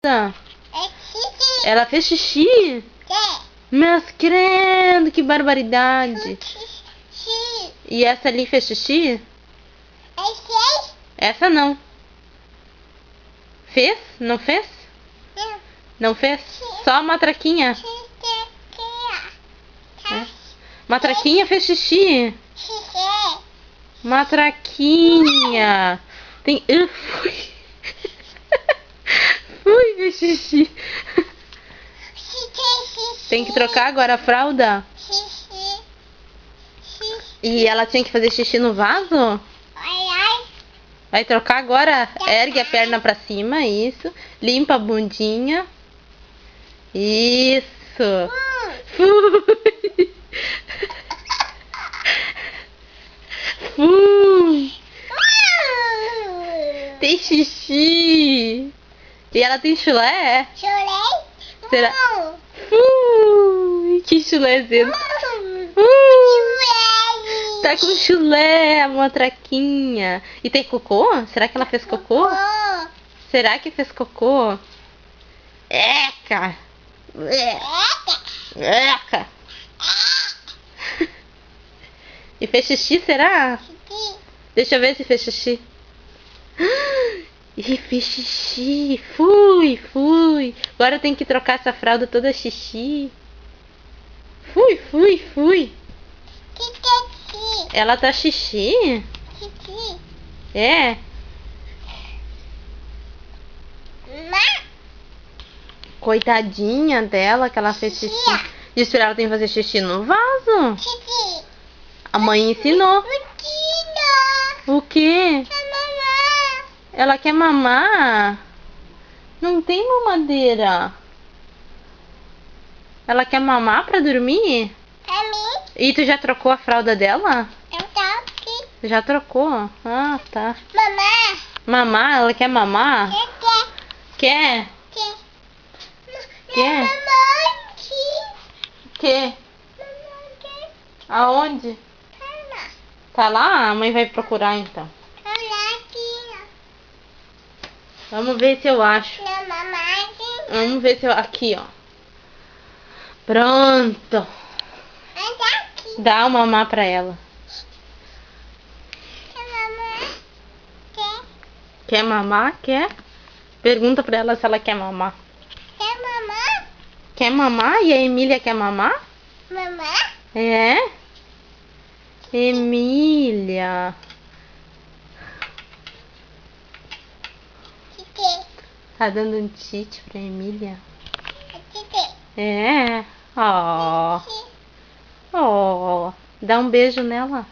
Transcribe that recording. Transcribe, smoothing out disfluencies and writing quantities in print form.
Ela fez xixi? Mas credo, que barbaridade. E essa ali fez xixi? Essa não. Fez? Não fez? Não fez? Só a matraquinha. É. Matraquinha fez xixi. Matraquinha. Tem... Fui ver xixi. Tem que trocar agora a fralda? E ela tinha que fazer xixi no vaso? Vai trocar agora? Ergue a perna pra cima, isso. Limpa a bundinha. Isso. Fui. Fui. Tem xixi. E ela tem chulé? Será? Que chulézinho. Tá com chulé, a matraquinha. E tem cocô? Será que ela fez cocô? Será que fez cocô? Eca! Eca! E fez xixi, será? Deixa eu ver se fez xixi. E fez xixi. Fui. Agora eu tenho que trocar essa fralda toda xixi. Fui. Ela tá xixi? É. Coitadinha dela que ela fez xixi. Disse pra ela tem que fazer xixi no vaso. A mãe ensinou. O quê? Ela quer mamar? Não tem mamadeira. Ela quer mamar pra dormir? E tu já trocou a fralda dela? Já trocou? Ah, tá. Mamar? Ela quer mamar? Quer? Quer? Aonde? Tá lá? A mãe vai procurar então. Vamos ver se eu acho. Vamos ver se eu... Aqui, ó. Pronto. Dá uma mamar pra ela. Quer mamar? Quer? Pergunta pra ela se ela quer mamar. Quer mamar? E a Emília quer mamar? É? Emília. Tá dando um tite pra Emília? É? Oh. Dá um beijo nela.